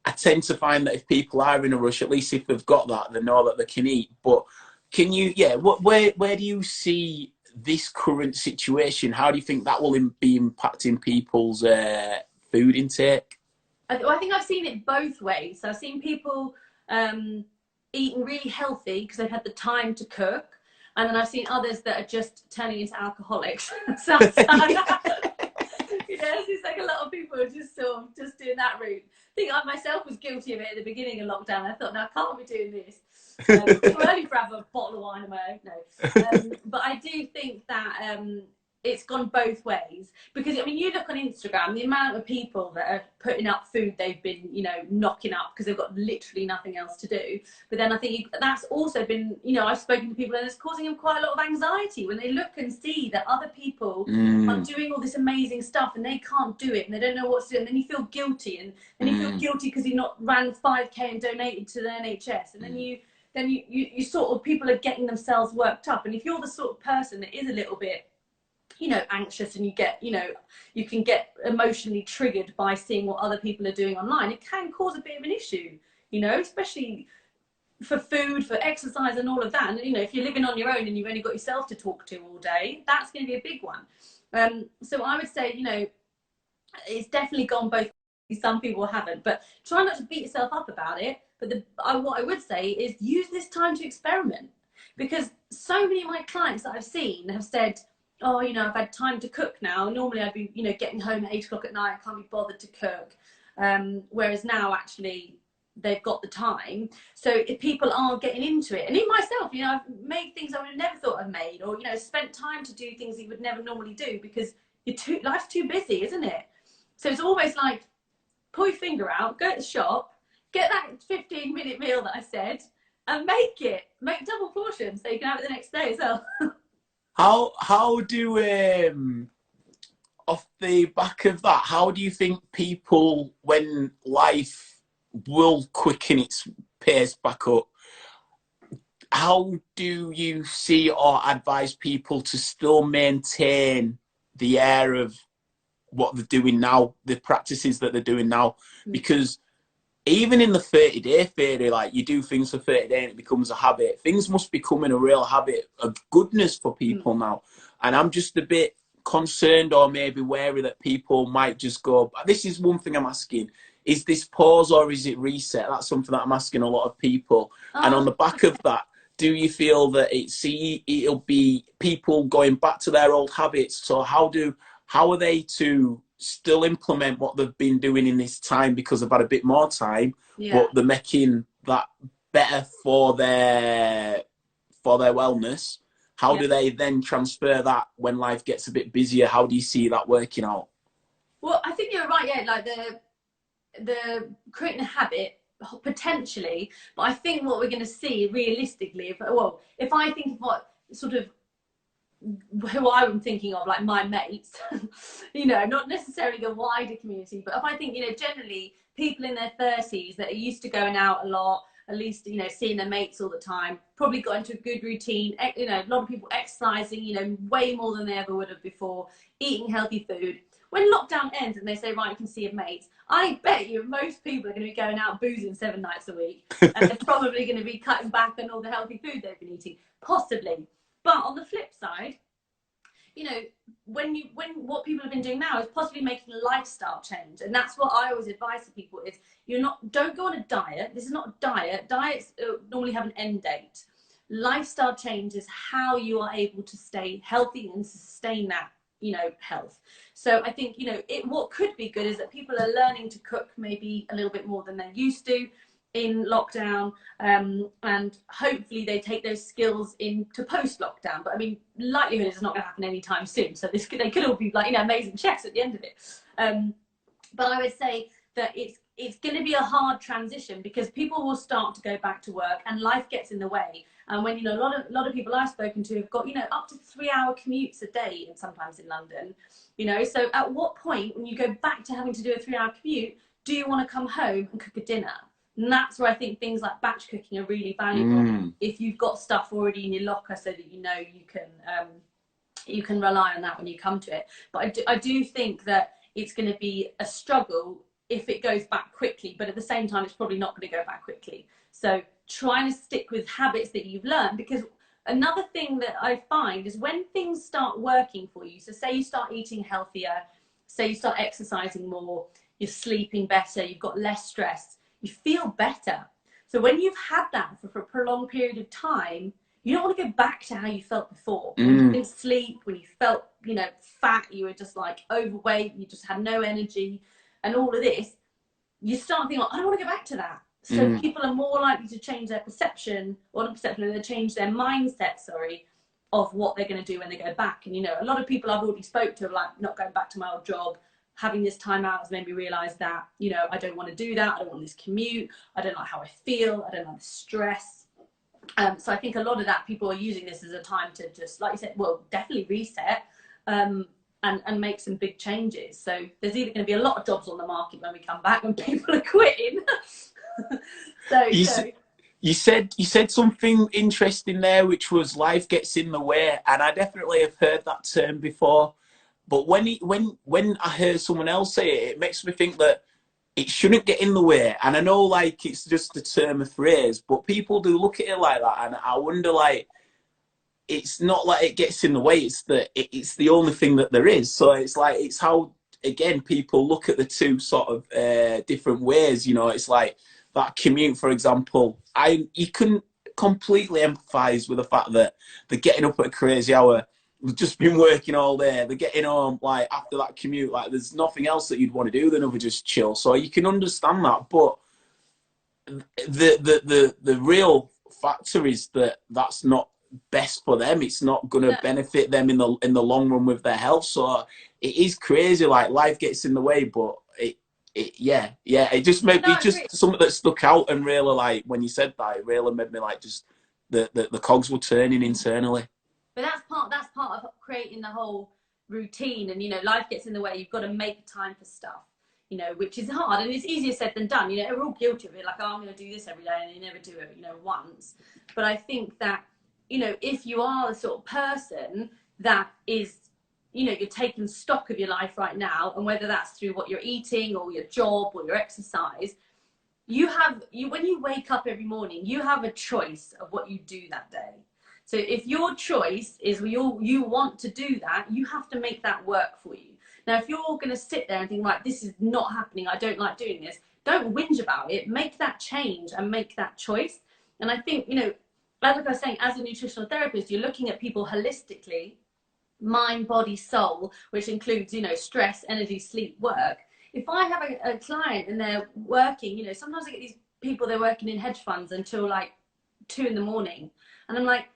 I tend to find that if people are in a rush, at least if they've got that, they know that they can eat. But can you, where do you see this current situation? How do you think that will be impacting people's food intake? I think I've seen it both ways. So I've seen people eating really healthy because they've had the time to cook, and then I've seen others that are just turning into alcoholics. So you know, it's like a lot of people are just sort of just doing that route. I think I myself was guilty of it at the beginning of lockdown. I thought, no, I can't be doing this. Too early for have a bottle of wine on my own. No, but I do think that it's gone both ways, because I mean, you look on Instagram, the amount of people that are putting up food they've been, you know, knocking up because they've got literally nothing else to do. But then I think that's also been, you know, I've spoken to people and it's causing them quite a lot of anxiety when they look and see that other people are doing all this amazing stuff and they can't do it and they don't know what to do, and then you feel guilty, and then you feel guilty because you've not ran 5K and donated to the NHS, and then you sort of, people are getting themselves worked up. And if you're the sort of person that is a little bit, you know, anxious, and you get, you know, you can get emotionally triggered by seeing what other people are doing online, it can cause a bit of an issue, you know, especially for food, for exercise and all of that. And, you know, if you're living on your own and you've only got yourself to talk to all day, that's going to be a big one. So I would say, you know, it's definitely gone both ways. Some people haven't, but try not to beat yourself up about it. But what I would say is use this time to experiment, because so many of my clients that I've seen have said, oh, you know, I've had time to cook now. Normally I'd be, you know, getting home at 8 o'clock at night. I can't be bothered to cook. Whereas now actually they've got the time. So if people are getting into it, and even myself, you know, I've made things I would have never thought I'd made, or, you know, spent time to do things that you would never normally do because life's too busy, isn't it? So it's always like, pull your finger out, go to the shop, get that 15-minute meal that I said, and make double portions so you can have it the next day as well. How do off the back of that, how do you think people, when life will quicken its pace back up, how do you see or advise people to still maintain the air of what they're doing now, the practices that they're doing now? Because even in the 30-day theory, like, you do things for 30 days and it becomes a habit. Things must be becoming a real habit of goodness for people now. And I'm just a bit concerned, or maybe wary, that people might just go, this is one thing I'm asking, is this pause or is it reset? That's something that I'm asking a lot of people. And on the back of that, do you feel that it'll be people going back to their old habits? So how are they to still implement what they've been doing in this time, because they've had a bit more time, but they're making that better for their wellness, how do they then transfer that when life gets a bit busier? How do you see that working out? Well, I think you're right. Yeah, like the creating a habit potentially, but I think what we're going to see realistically, if I think of what sort of who I'm thinking of, like my mates, you know, not necessarily the wider community, but if I think, you know, generally people in their 30s that are used to going out a lot, at least, you know, seeing their mates all the time, probably got into a good routine, you know, a lot of people exercising, you know, way more than they ever would have before, eating healthy food. When lockdown ends and they say, right, you can see your mates, I bet you most people are going to be going out boozing 7 nights a week, and they're probably going to be cutting back on all the healthy food they've been eating, possibly. But on the flip side, you know, when what people have been doing now is possibly making a lifestyle change, and that's what I always advise to people is don't go on a diet. This is not a diet. Diets normally have an end date. Lifestyle change is how you are able to stay healthy and sustain that, you know, health. So I think, you know, what could be good is that people are learning to cook maybe a little bit more than they used to in lockdown, and hopefully they take those skills into post-lockdown. But I mean, likelihood is not going to happen anytime soon, so they could all be like, you know, amazing chefs at the end of it. But I would say that it's going to be a hard transition, because people will start to go back to work and life gets in the way. And when, you know, a lot of people I've spoken to have got, you know, up to 3-hour commutes a day, and sometimes in London, you know. So at what point, when you go back to having to do a 3-hour commute, do you want to come home and cook a dinner? And that's where I think things like batch cooking are really valuable. If you've got stuff already in your locker, so that you know you can rely on that when you come to it. But I do think that it's going to be a struggle if it goes back quickly, but at the same time, it's probably not going to go back quickly. So trying to stick with habits that you've learned, because another thing that I find is when things start working for you, so say you start eating healthier, say you start exercising more, you're sleeping better, you've got less stress, you feel better. So when you've had that for a prolonged period of time, you don't want to go back to how you felt before. When you didn't sleep, when you felt, you know, fat, you were just like overweight, you just had no energy, and all of this, you start thinking, I don't want to go back to that. So people are more likely to change their perception, or not perception, they change their mindset, of what they're going to do when they go back. And, you know, a lot of people I've already spoke to are like, not going back to my old job. Having this time out has made me realize that, you know, I don't want to do that. I don't want this commute. I don't like how I feel. I don't like the stress. So I think a lot of that, people are using this as a time to just, like you said, well, definitely reset, and make some big changes. So there's either going to be a lot of jobs on the market when we come back, when people are quitting. You said something interesting there, which was life gets in the way, and I definitely have heard that term before. But when I hear someone else say it, it makes me think that it shouldn't get in the way. And I know, like, it's just a term, a phrase, but people do look at it like that, and I wonder, like, it's not like it gets in the way. It's the only thing that there is. So it's like, it's how, again, people look at the two sort of different ways. You know, it's like that commute, for example. You can completely empathise with the fact that they're getting up at a crazy hour. We've just been working all day. They're getting home, like, after that commute, like, there's nothing else that you'd want to do than over just chill. So you can understand that, but the real factor is that that's not best for them. It's not going to benefit them in the long run with their health. So it is crazy. Like, life gets in the way, but it just made me just something that stuck out, and really, like, when you said that, it really made me like just the cogs were turning internally. But that's part of creating the whole routine. And, you know, life gets in the way. You've got to make time for stuff, you know, which is hard, and it's easier said than done. You know, we're all guilty of it. Like, oh, I'm going to do this every day, and you never do it, you know, once. But I think that, you know, if you are the sort of person that is, you know, you're taking stock of your life right now, and whether that's through what you're eating or your job or your exercise, when you wake up every morning, you have a choice of what you do that day. So if your choice is you want to do that, you have to make that work for you. Now, if you're going to sit there and think, right, this is not happening, I don't like doing this, don't whinge about it. Make that change and make that choice. And I think, you know, like I was saying, as a nutritional therapist, you're looking at people holistically, mind, body, soul, which includes, you know, stress, energy, sleep, work. If I have a client and they're working, you know, sometimes I get these people they're working in hedge funds until like 2 in the morning. And I'm like,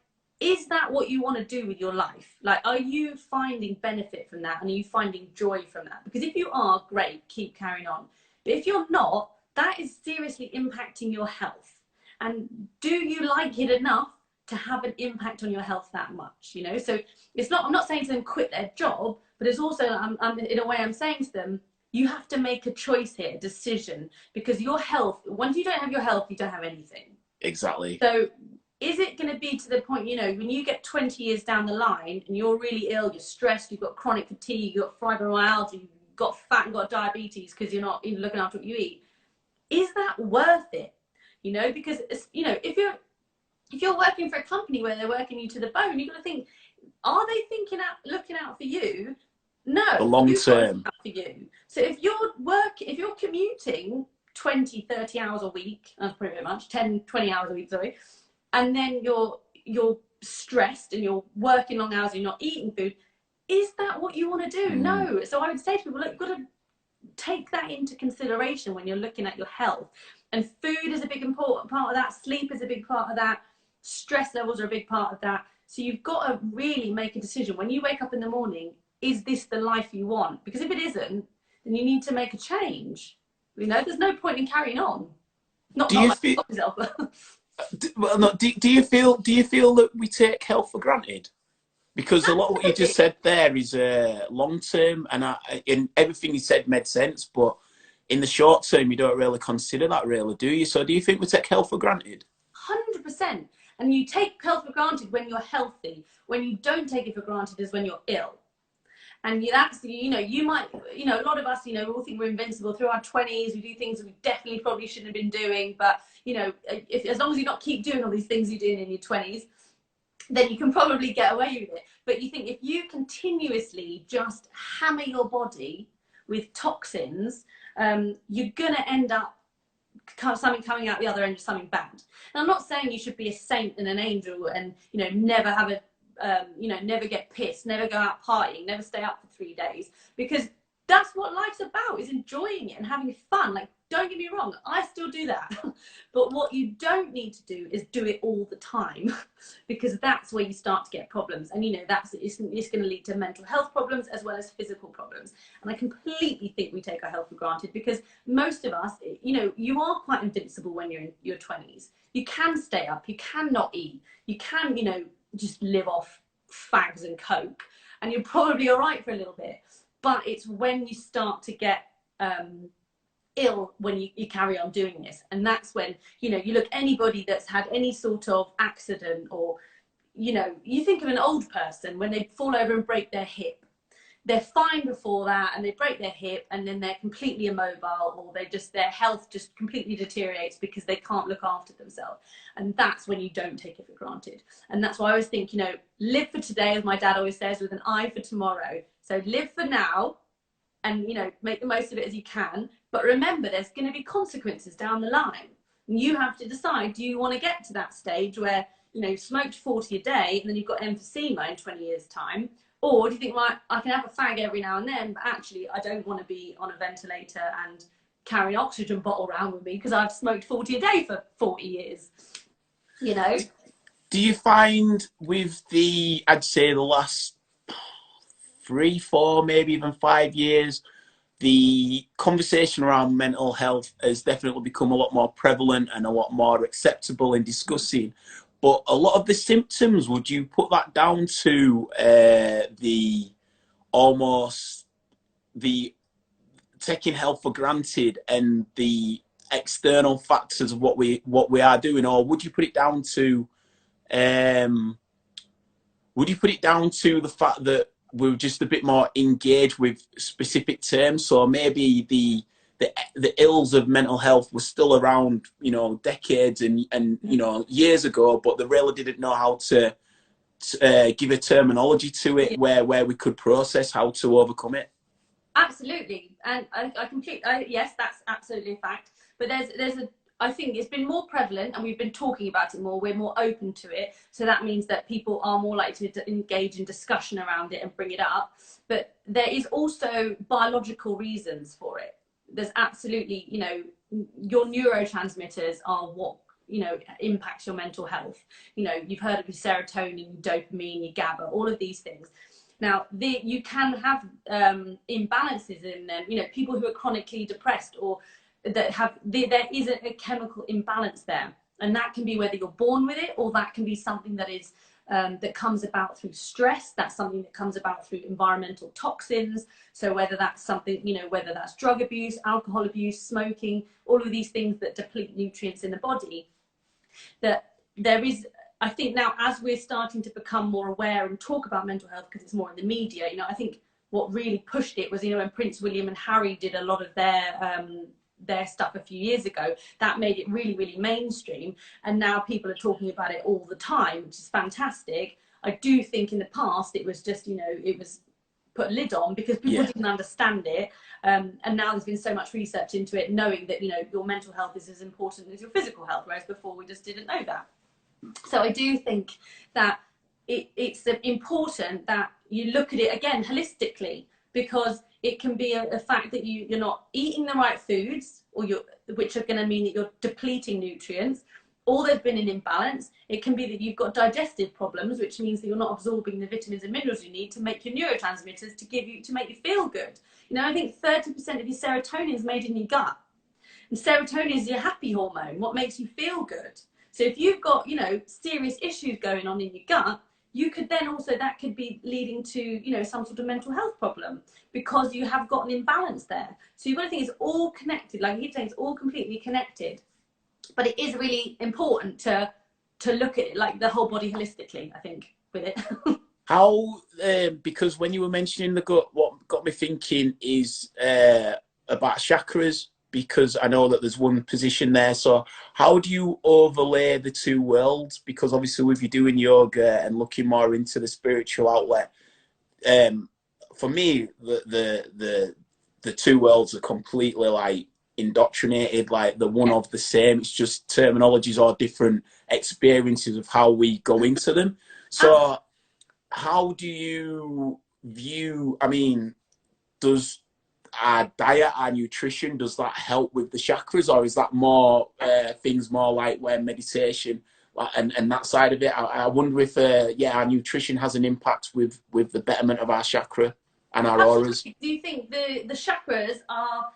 is that what you want to do with your life? Like, are you finding benefit from that? And are you finding joy from that? Because if you are, great, keep carrying on. But if you're not, that is seriously impacting your health. And do you like it enough to have an impact on your health that much? You know, so it's not, I'm not saying to them quit their job, but it's also, in a way I'm saying to them, you have to make a choice here, a decision, because your health, once you don't have your health, you don't have anything. Exactly. So is it going to be to the point, you know, when you get 20 years down the line and you're really ill, you're stressed, you've got chronic fatigue, you've got fibromyalgia, you've got fat and got diabetes because you're not even looking after what you eat, is that worth it? You know, because it's, you know, if you're working for a company where they're working you to the bone, you've got to think, are they looking out for you? No, The long you've got to term. look out for you. So if you're commuting 20, 30 hours a week, that's pretty much 10, 20 hours a week, sorry, and then you're stressed and you're working long hours and you're not eating food, is that what you want to do? No. So I would say to people, look, you've got to take that into consideration when you're looking at your health. And food is a big important part of that. Sleep is a big part of that. Stress levels are a big part of that. So you've got to really make a decision. When you wake up in the morning, is this the life you want? Because if it isn't, then you need to make a change. You know, there's no point in carrying on. Not like myself. Well, no, do you feel that we take health for granted? Because a lot of what you just said there is long term, and in everything you said made sense. But in the short term, you don't really consider that, really, do you? So, do you think we take health for granted? 100%. And you take health for granted when you're healthy. When you don't take it for granted is when you're ill. And that's, you know, you might, you know, a lot of us, you know, we all think we're invincible through our 20s. We do things we definitely probably shouldn't have been doing. But, you know, as long as you not keep doing all these things you're doing in your 20s, then you can probably get away with it. But you think if you continuously just hammer your body with toxins, you're going to end up something coming out the other end of something bad. And I'm not saying you should be a saint and an angel and, you know, never have you know, never get pissed, never go out partying, never stay up for 3 days, because that's what life's about, is enjoying it and having fun. Like, don't get me wrong, I still do that. But what you don't need to do is do it all the time, because that's where you start to get problems. And, you know, it's going to lead to mental health problems as well as physical problems. And I completely think we take our health for granted, because most of us, you know, you are quite invincible when you're in your 20s. You can stay up, you can not eat, you can, you know, just live off fags and coke, and you're probably all right for a little bit. But it's when you start to get ill when you carry on doing this. And that's when, you know, you look anybody that's had any sort of accident, or, you know, you think of an old person when they fall over and break their hip. They're fine before that, and they break their hip, and then they're completely immobile, or their health just completely deteriorates because they can't look after themselves. And that's when you don't take it for granted. And that's why I always think, you know, live for today, as my dad always says, with an eye for tomorrow. So live for now, and, you know, make the most of it as you can. But remember, there's going to be consequences down the line. And you have to decide, do you want to get to that stage where, you know, you've smoked 40 a day and then you've got emphysema in 20 years' time? Or do you think, right, I can have a fag every now and then, but actually I don't want to be on a ventilator and carry an oxygen bottle around with me because I've smoked 40 a day for 40 years, you know? Do you find with I'd say the last 3, 4, maybe even 5 years, the conversation around mental health has definitely become a lot more prevalent and a lot more acceptable in discussing? But a lot of the symptoms, would you put that down to almost the taking health for granted and the external factors of what we are doing, or would you put it down to the fact that we're just a bit more engaged with specific terms? So maybe the ills of mental health were still around, you know, decades and you know, years ago, but they really didn't know how to give a terminology to it, where we could process how to overcome it. Absolutely. And I completely, yes, that's absolutely a fact. But I think it's been more prevalent, and we've been talking about it more. We're more open to it. So that means that people are more likely to engage in discussion around it and bring it up. But there is also biological reasons for it. There's absolutely, you know, your neurotransmitters are what, you know, impacts your mental health. You know, you've heard of your serotonin, your dopamine, your GABA, all of these things. Now, you can have imbalances in them. You know, people who are chronically depressed or that have, there is a chemical imbalance there. And that can be whether you're born with it, or that can be something that is that comes about through stress. That's something that comes about through environmental toxins. So whether that's something, you know, whether that's drug abuse, alcohol abuse, smoking, all of these things that deplete nutrients in the body, that there is, I think now as we're starting to become more aware and talk about mental health because it's more in the media, you know, I think what really pushed it was, you know, when Prince William and Harry did a lot of their stuff a few years ago, that made it really, really mainstream. And now people are talking about it all the time, which is fantastic. I do think in the past it was just, you know, it was put a lid on because people didn't understand it. And now there's been so much research into it, knowing that, you know, your mental health is as important as your physical health, whereas before we just didn't know that. So I do think that it's important that you look at it again holistically, because it can be a fact that you're not eating the right foods, or which are going to mean that you're depleting nutrients, or there's been an imbalance. It can be that you've got digestive problems, which means that you're not absorbing the vitamins and minerals you need to make your neurotransmitters to make you feel good. You know, I think 30% of your serotonin is made in your gut, and serotonin is your happy hormone, what makes you feel good. So if you've got, you know, serious issues going on in your gut, you could then also, that could be leading to, you know, some sort of mental health problem, because you have got an imbalance there. So you've got to think it's all connected. Like you keep saying, it's all completely connected. But it is really important to look at it like the whole body holistically, I think, with it. How, because when you were mentioning the gut, what got me thinking is about chakras, because I know that there's one position there. So how do you overlay the two worlds? Because obviously if you're doing yoga and looking more into the spiritual outlet, for me, the two worlds are completely like indoctrinated, like they're one of the same. It's just terminologies or different experiences of how we go into them. So how do you view, I mean, does our diet, our nutrition, does that help with the chakras, or is that more things more like where meditation and that side of it? I wonder if our nutrition has an impact with the betterment of our chakra and our auras. Do you think the chakras are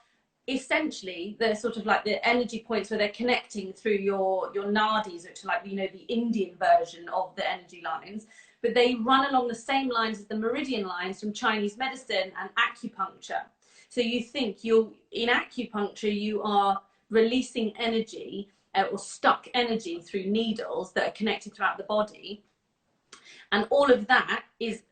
essentially the sort of like the energy points where they're connecting through your nadis, which are like, you know, the Indian version of the energy lines, but they run along the same lines as the meridian lines from Chinese medicine and acupuncture. So you think in acupuncture, you are releasing energy or stuck energy through needles that are connected throughout the body. And all of that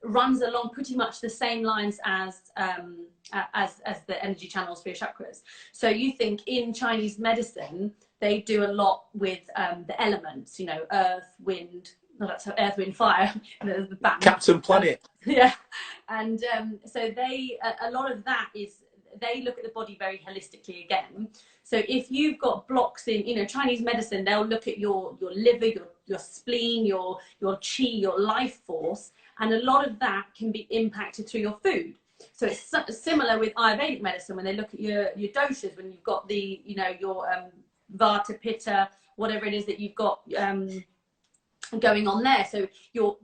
runs along pretty much the same lines as the energy channels for your chakras. So you think in Chinese medicine, they do a lot with the elements, you know, earth, wind, no, that's earth, wind, fire, the Captain Planet. Yeah. And so a lot of that is, they look at the body very holistically again. So if you've got blocks in, you know, Chinese medicine, they'll look at your liver, your spleen, your chi, your life force, and a lot of that can be impacted through your food. So it's similar with Ayurvedic medicine when they look at your doshas, when you've got the, you know, your vata, pitta, whatever it is that you've got going on there. So you're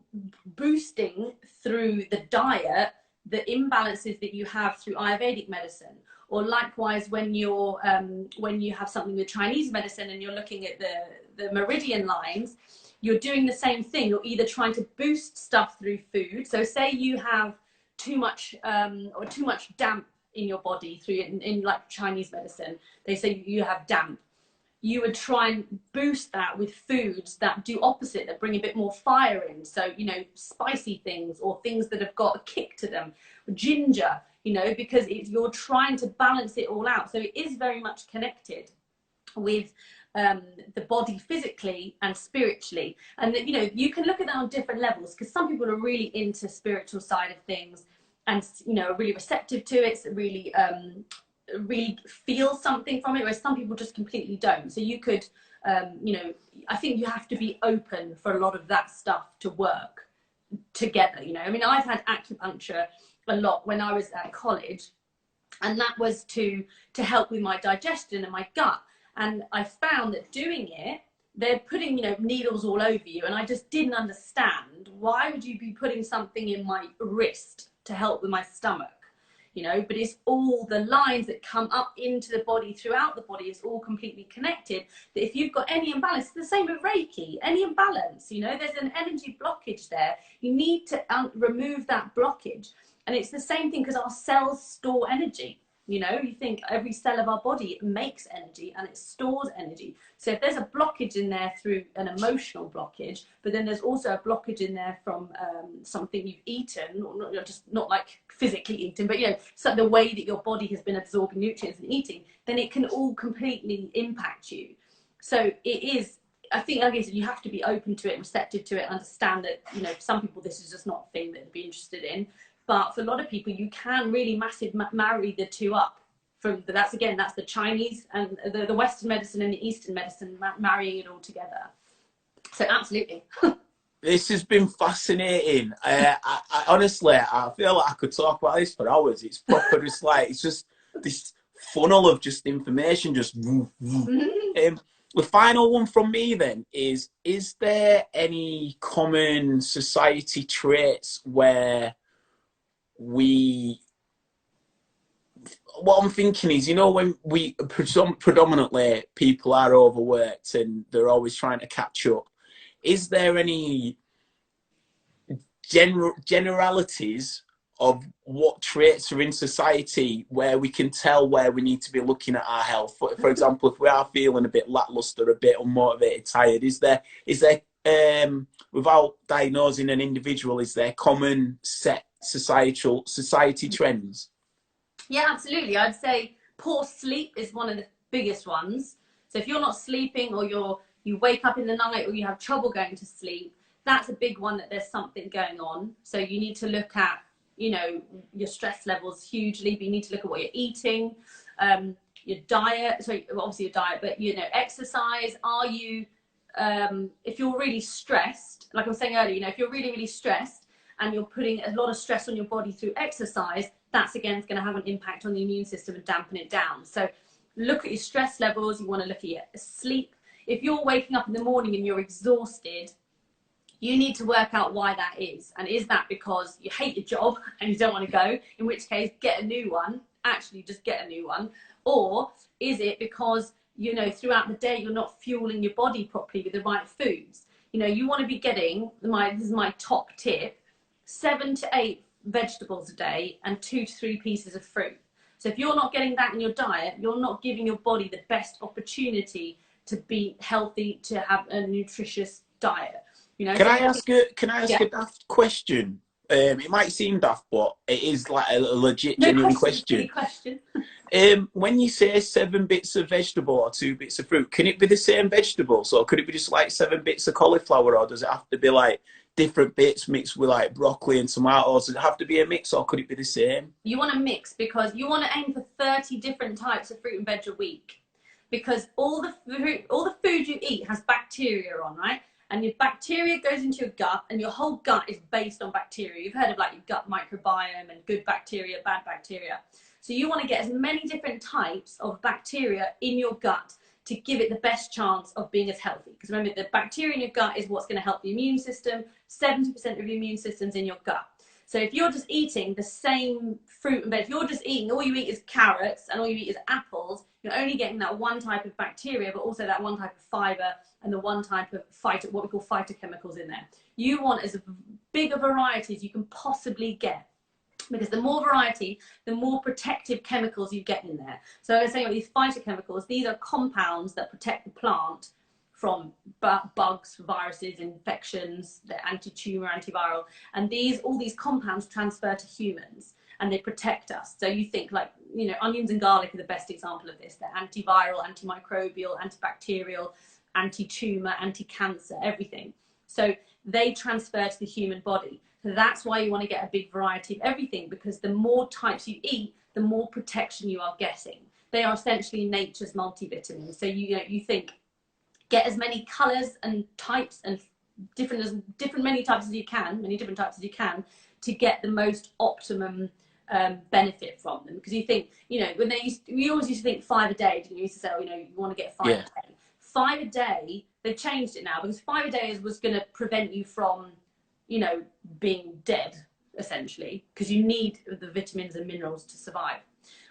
boosting through the diet the imbalances that you have through Ayurvedic medicine. Or likewise, when you have something with Chinese medicine and you're looking at the meridian lines, you're doing the same thing. You're either trying to boost stuff through food. So say you have too much damp in your body through in like Chinese medicine, they say you have damp. You would try and boost that with foods that do opposite, that bring a bit more fire in. So, you know, spicy things or things that have got a kick to them, ginger, you know, because you're trying to balance it all out. So it is very much connected with the body physically and spiritually. And, you know, you can look at that on different levels, because some people are really into spiritual side of things and, you know, are really receptive to it. So really feel something from it, whereas some people just completely don't. So you could, you know, I think you have to be open for a lot of that stuff to work together, you know. I mean, I've had acupuncture a lot when I was at college, and that was to help with my digestion and my gut. And I found that doing it, they're putting, you know, needles all over you. And I just didn't understand, why would you be putting something in my wrist to help with my stomach? You know, but it's all the lines that come up into the body, throughout the body, is all completely connected. That if you've got any imbalance, it's the same with Reiki, any imbalance, you know, there's an energy blockage there. You need to remove that blockage. And it's the same thing, because our cells store energy. You know, you think every cell of our body makes energy and it stores energy. So if there's a blockage in there through an emotional blockage, but then there's also a blockage in there from something you've eaten, or not, just not like physically eaten, but, you know, so the way that your body has been absorbing nutrients and eating, then it can all completely impact you. So it is, I think, like I said, you have to be open to it, receptive to it, understand that, you know, for some people this is just not a thing that they'd be interested in. But for a lot of people, you can really marry the two up. That's the Chinese and the Western medicine and the Eastern medicine, marrying it all together. So absolutely. This has been fascinating. I honestly, I feel like I could talk about this for hours. It's proper, just like, it's just this funnel of just information, just. The final one from me then is there any common society traits where what I'm thinking is, you know, when we predominantly people are overworked and they're always trying to catch up, is there any generalities of what traits are in society where we can tell where we need to be looking at our health? For example, if we are feeling a bit lackluster, a bit unmotivated, tired, is there without diagnosing an individual, is there common set society trends? Yeah, absolutely. I'd say poor sleep is one of the biggest ones. So if you're not sleeping, or you wake up in the night, or you have trouble going to sleep, that's a big one, that there's something going on. So you need to look at, you know, your stress levels hugely, but you need to look at what you're eating, your diet. So obviously your diet, but, you know, exercise. Are you, if you're really stressed, like I was saying earlier, you know, if you're really, really stressed and you're putting a lot of stress on your body through exercise, that's again going to have an impact on the immune system and dampen it down. So look at your stress levels. You want to look at your sleep. If you're waking up in the morning and you're exhausted, you need to work out why that is. And is that because you hate your job and you don't want to go? In which case, get a new one. Actually, just get a new one. Or is it because, you know, throughout the day, you're not fueling your body properly with the right foods? You know, you want to be getting, this is my top tip, 7 to 8 vegetables a day and 2 to 3 pieces of fruit. So if you're not getting that in your diet, you're not giving your body the best opportunity to be healthy, to have a nutritious diet. You know, can I ask a daft question? It might seem daft, but it is like a legit, genuine question. When you say 7 bits of vegetable or 2 bits of fruit, can it be the same vegetables, or could it be just like 7 bits of cauliflower, or does it have to be like different bits mixed with like broccoli and tomatoes? Does it have to be a mix, or could it be the same? You want to mix, because you want to aim for 30 different types of fruit and veg a week, because all the food you eat has bacteria on, right? And your bacteria goes into your gut, and your whole gut is based on bacteria. You've heard of like your gut microbiome and good bacteria, bad bacteria. So you want to get as many different types of bacteria in your gut to give it the best chance of being as healthy. Because remember, the bacteria in your gut is what's going to help the immune system. 70% of your immune system's in your gut. So if you're just eating the same fruit and veg, if you're just eating, all you eat is carrots and all you eat is apples, you're only getting that one type of bacteria, but also that one type of fiber and the one type of what we call phytochemicals in there. You want as big a variety as you can possibly get, because the more variety, the more protective chemicals you get in there. So I was saying about these phytochemicals, these are compounds that protect the plant from bugs, viruses, infections, they're anti-tumor, antiviral, and all these compounds transfer to humans and they protect us. So you think like, you know, onions and garlic are the best example of this. They're antiviral, antimicrobial, antibacterial, anti-tumor, anti-cancer, everything. So they transfer to the human body. So that's why you want to get a big variety of everything, because the more types you eat, the more protection you are getting. They are essentially nature's multivitamins. So you think, get as many colors and types and many different types as you can to get the most optimum benefit from them, because you think, you know, when we always used to think 5 a day, didn't you? Used to say, oh, you know, you want to get 5 a day. 5 a day, they've changed it now, because 5 a day was going to prevent you from, you know, being dead, essentially, because you need the vitamins and minerals to survive.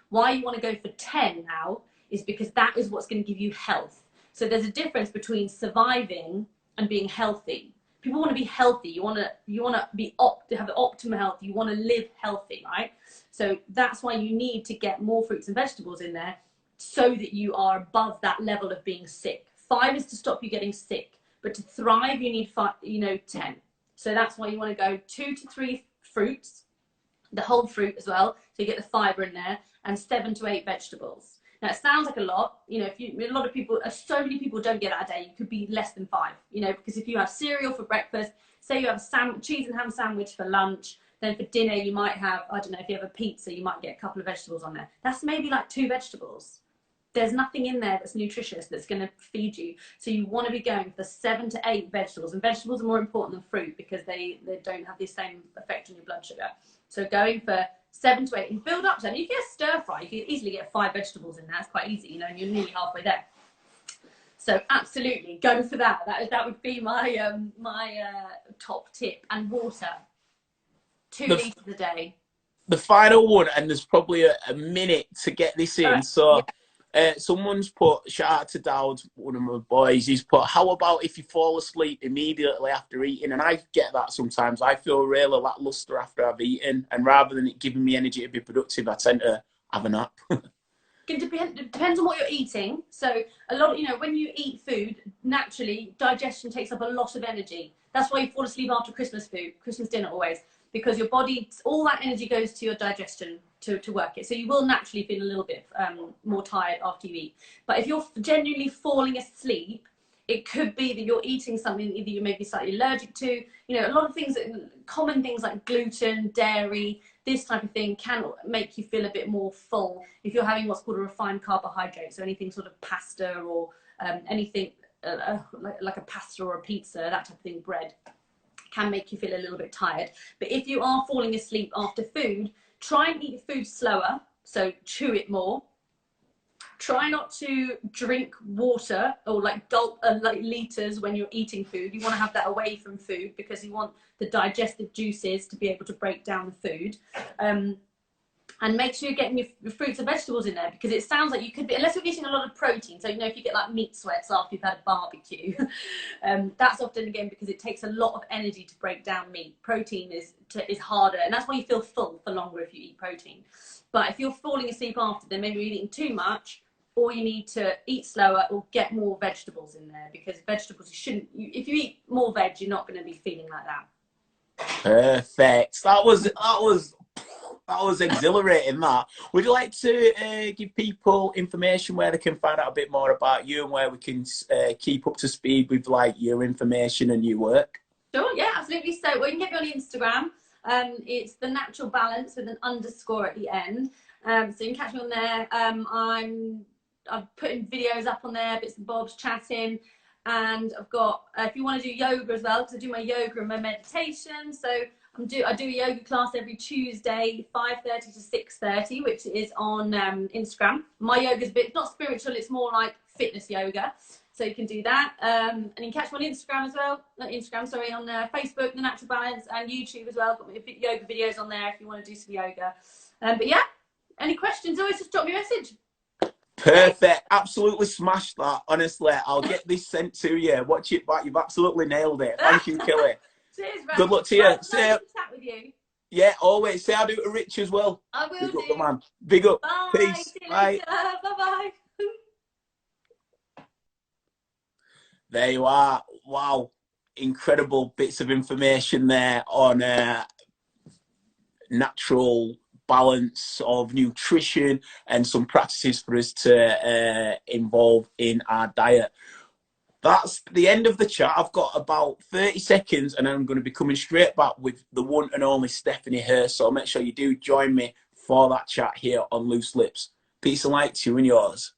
Why you want to go for 10 now is because that is what's going to give you health. So there's a difference between surviving and being healthy. People want to be healthy. You want to have the optimal health. You want to live healthy, right? So that's why you need to get more fruits and vegetables in there, so that you are above that level of being sick. 5 is to stop you getting sick, but to thrive, you need 5, you know, 10. So that's why you want to go 2 to 3 fruits, the whole fruit as well, so you get the fiber in there, and 7 to 8 vegetables. Now, it sounds like a lot, you know, a lot of people, so many people don't get that a day. You could be less than 5, you know, because if you have cereal for breakfast, say you have a cheese and ham sandwich for lunch, then for dinner you might have, I don't know, if you have a pizza, you might get a couple of vegetables on there. That's maybe like 2 vegetables. There's nothing in there that's nutritious, that's going to feed you. So you want to be going for 7 to 8 vegetables. And vegetables are more important than fruit, because they don't have the same effect on your blood sugar. So going for 7 to 8 and build up to them. You can stir fry, you can easily get 5 vegetables in there. It's quite easy, you know, and you're nearly halfway there. So absolutely go for that. That would be my top tip. And water, 2 litres a day. The final one, and there's probably a minute to get this in. So someone's put, shout out to Dowd, one of my boys, he's put, how about if you fall asleep immediately after eating? And I get that sometimes. I feel really lackluster after I've eaten, and rather than it giving me energy to be productive, I tend to have a nap. It depends on what you're eating. So a lot, you know, when you eat food, naturally digestion takes up a lot of energy. That's why you fall asleep after Christmas dinner always, because your body, all that energy goes to your digestion to work it. So you will naturally feel a little bit more tired after you eat. But if you're genuinely falling asleep, it could be that you're eating something either you may be slightly allergic to. You know, a lot of things, common things like gluten, dairy, this type of thing can make you feel a bit more full if you're having what's called a refined carbohydrate. So anything sort of pasta or anything like a pasta or a pizza, that type of thing, bread, can make you feel a little bit tired. But if you are falling asleep after food, try and eat food slower, so chew it more. Try not to drink water or like gulp like liters when you're eating food. You want to have that away from food, because you want the digestive juices to be able to break down the food. And make sure you're getting your fruits and vegetables in there, because it sounds like you could be, unless you're eating a lot of protein. So, you know, if you get like meat sweats after you've had a barbecue, that's often, again, because it takes a lot of energy to break down meat. Protein is harder, and that's why you feel full for longer if you eat protein. But if you're falling asleep after, then maybe you're eating too much, or you need to eat slower or get more vegetables in there, because vegetables, if you eat more veg, you're not going to be feeling like that. Perfect. That was exhilarating. That. Would you like to give people information where they can find out a bit more about you, and where we can keep up to speed with like your information and your work? Sure, yeah, absolutely. So you can get me on Instagram. It's The Natural Balance with an underscore at the end. So you can catch me on there. I'm putting videos up on there, bits and bobs, chatting. And I've got, if you want to do yoga as well, because I do my yoga and my meditation. So I do a yoga class every Tuesday, 5:30 to 6:30, which is on Instagram. My yoga is a bit, not spiritual, it's more like fitness yoga. So you can do that. And you can catch me on Instagram as well. Not Instagram, sorry, on Facebook, The Natural Balance, and YouTube as well. Got my yoga videos on there if you want to do some yoga. But yeah, any questions, always just drop me a message. Perfect. Absolutely smashed that. Honestly, I'll get this sent to you. Watch it back. You've absolutely nailed it. Thank you, Kelly. Cheers, man. Good luck to you. Nice to chat with you. Yeah, always. Say I do to Rich as well. I will Big do. up the man. Big up. Bye. Peace. See you Bye. later. Bye-bye. There you are. Wow. Incredible bits of information there on natural balance of nutrition and some practices for us to involve in our diet. That's the end of the chat. I've got about 30 seconds and I'm going to be coming straight back with the one and only Stephanie here. So make sure you do join me for that chat here on Loose Lips. Peace and light to you and yours.